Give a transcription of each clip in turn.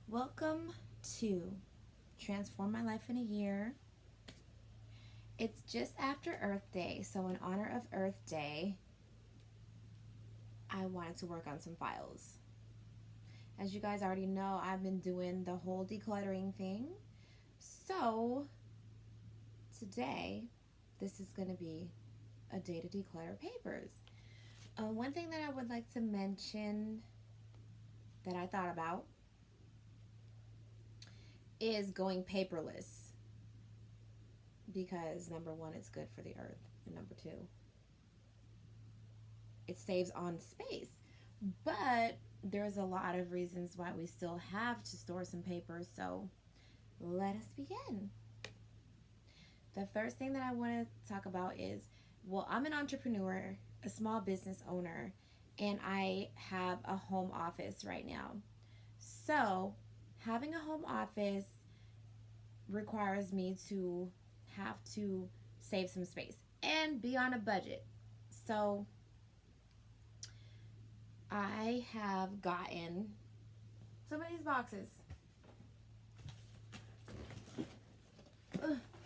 Welcome to Transform My Life in a Year. It's just after Earth Day, so in honor of Earth Day, I wanted to work on some files. As you guys already know, I've been doing the whole decluttering thing. So today, this is going to be a day to declutter papers. One thing that I would like to mention that I thought about is going paperless, because number one, it's good for the earth, and number two, it saves on space. But there's a lot of reasons why we still have to store some paper, so let us begin. The first thing that I want to talk about is, well, I'm an entrepreneur, a small business owner, and I have a home office right now. So having a home office requires me to have to save some space and be on a budget. So I have gotten some of these boxes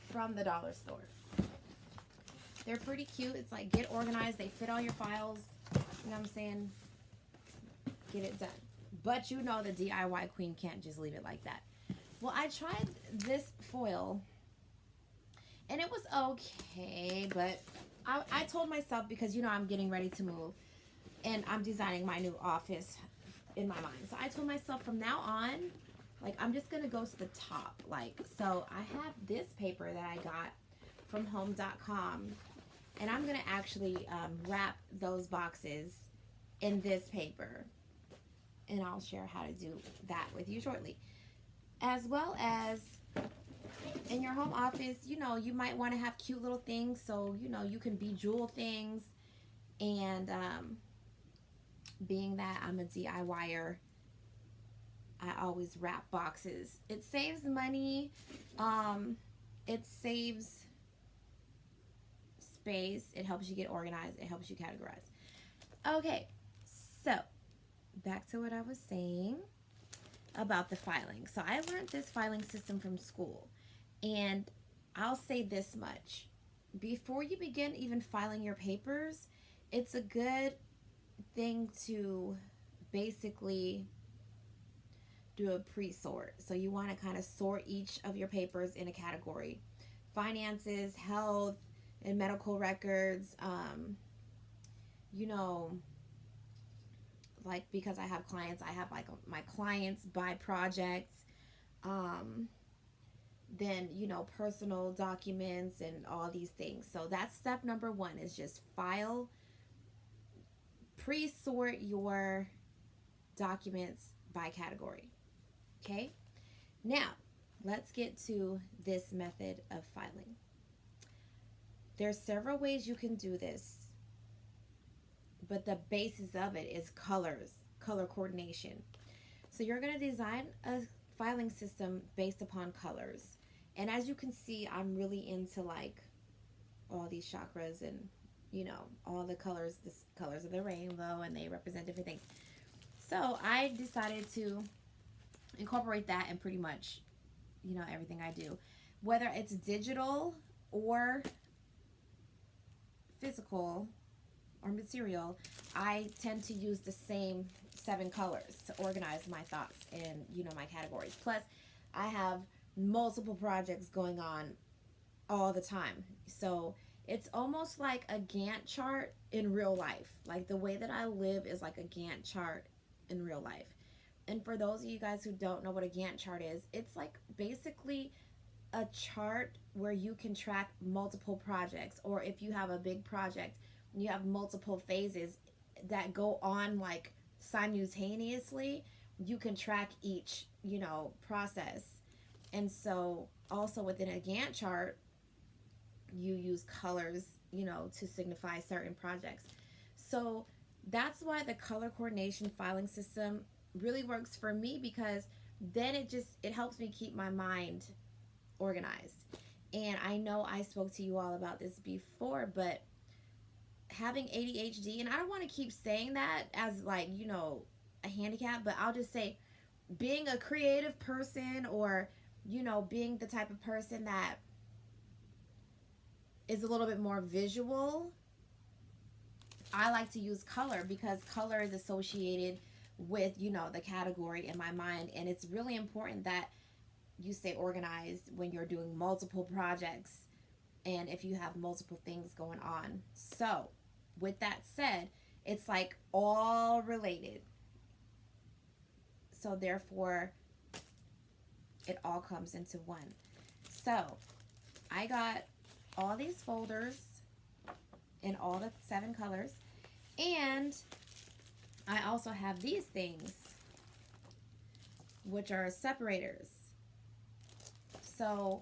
from the dollar store. They're pretty cute. It's like, get organized. They fit all your files. You know what I'm saying? Get it done. But you know the DIY queen can't just leave it like that. Well, I tried this foil, and it was okay, but I told myself, because, you know, I'm getting ready to move, and I'm designing my new office in my mind. So I told myself from now on, like, I'm just going to go to the top. Like, so I have this paper that I got from home.com, and I'm going to actually wrap those boxes in this paper. And I'll share how to do that with you shortly. As well as in your home office, you know, you might want to have cute little things. So, you know, you can bejewel things. And being that I'm a DIYer, I always wrap boxes. It saves money. It saves space. It helps you get organized. It helps you categorize. Okay, so back to what I was saying about the filing. So I learned this filing system from school, and I'll say this much: before you begin even filing your papers, it's a good thing to basically do a pre-sort. So you want to kind of sort each of your papers in a category: finances, health, and medical records. You know, like, because I have clients, I have like my clients by projects, then, you know, personal documents and all these things. So that's step number one, is just file, pre-sort your documents by category. Okay, now let's get to this method of filing. There's several ways you can do this, but the basis of it is color coordination. So you're going to design a filing system based upon colors. And as you can see, I'm really into like all these chakras and, you know, all the colors, the colors of the rainbow, and they represent different things. So I decided to incorporate that in pretty much, you know, everything I do. Whether it's digital or physical or material, I tend to use the same 7 colors to organize my thoughts and, you know, my categories. Plus, I have multiple projects going on all the time. So it's almost like a Gantt chart in real life. Like, the way that I live is like a Gantt chart in real life. And for those of you guys who don't know what a Gantt chart is, it's like basically a chart where you can track multiple projects. Or if you have a big project, you have multiple phases that go on like simultaneously, you can track each, you know, process. And so also within a Gantt chart, you use colors, you know, to signify certain projects. So that's why the color coordination filing system really works for me, because then it helps me keep my mind organized. And I know I spoke to you all about this before, but having ADHD, and I don't want to keep saying that as like, you know, a handicap, but I'll just say being a creative person, or, you know, being the type of person that is a little bit more visual, I like to use color because color is associated with, you know, the category in my mind. And it's really important that you stay organized when you're doing multiple projects and if you have multiple things going on. So with that said, it's like all related. So therefore, it all comes into one. So I got all these folders in all the 7 colors. And I also have these things, which are separators. So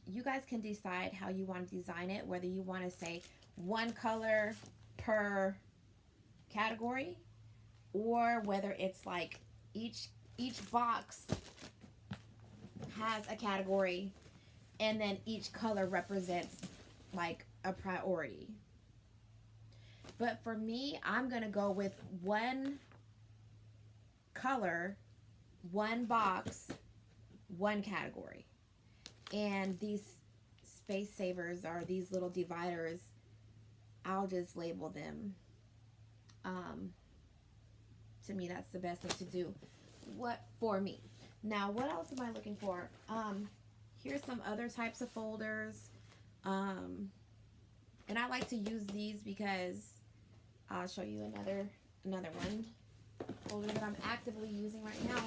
you guys can decide how you want to design it, whether you want to say 1 color per category, or whether it's like each box has a category and then each color represents like a priority. But for me, I'm gonna go with 1 color, 1 box, 1 category. And these space savers, are these little dividers, I'll just label them. To me, that's the best thing to do. What for me? Now, what else am I looking for? Here's some other types of folders. And I like to use these because I'll show you another one folder that I'm actively using right now.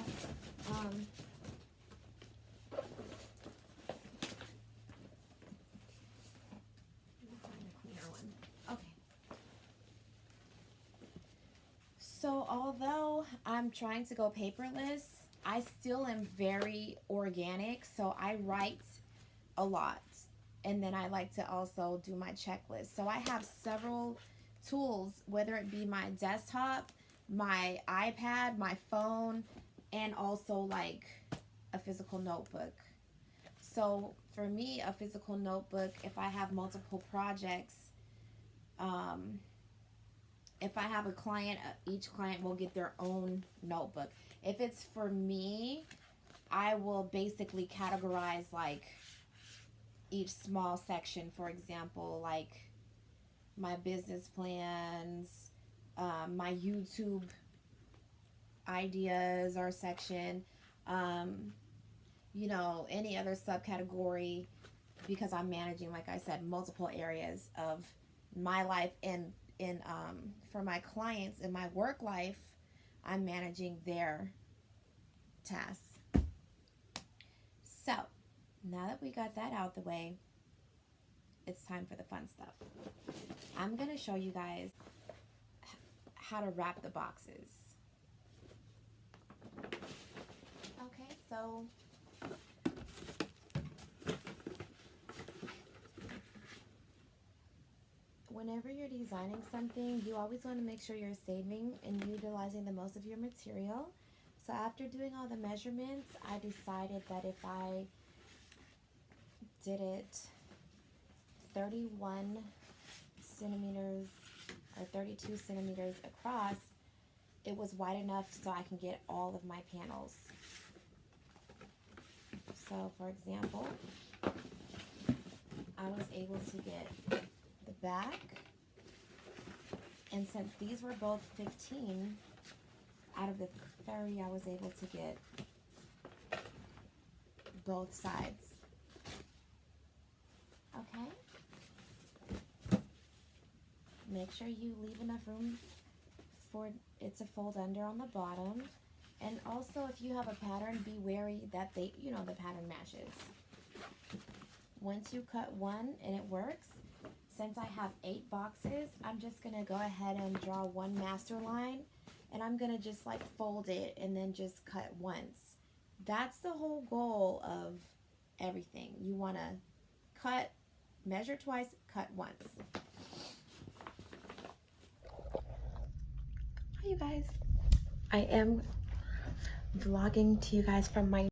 So although I'm trying to go paperless, I still am very organic. So I write a lot. And then I like to also do my checklist. So I have several tools, whether it be my desktop, my iPad, my phone, and also like a physical notebook. So for me, a physical notebook, if I have multiple projects, if I have a client, each client will get their own notebook. If it's for me, I will basically categorize like each small section. For example, like my business plans, my YouTube ideas or section, you know, any other subcategory, because I'm managing, like I said, multiple areas of my life. And for my clients in my work life, I'm managing their tasks. So now that we got that out the way, it's time for the fun stuff. I'm going to show you guys how to wrap the boxes. Okay, so whenever you're designing something, you always want to make sure you're saving and utilizing the most of your material. So after doing all the measurements, I decided that if I did it 31 centimeters or 32 centimeters across, it was wide enough so I can get all of my panels. So for example, I was able to get the back, and since these were both 15 out of the 30, I was able to get both sides. Okay, make sure you leave enough room for it to fold under on the bottom, and also if you have a pattern, be wary that the pattern matches. Once you cut one and it works, since I have 8 boxes, I'm just gonna go ahead and draw one master line, and I'm gonna just like fold it and then just cut once. That's the whole goal of everything. You wanna cut, measure twice, cut once. Hi you guys. I am vlogging to you guys from my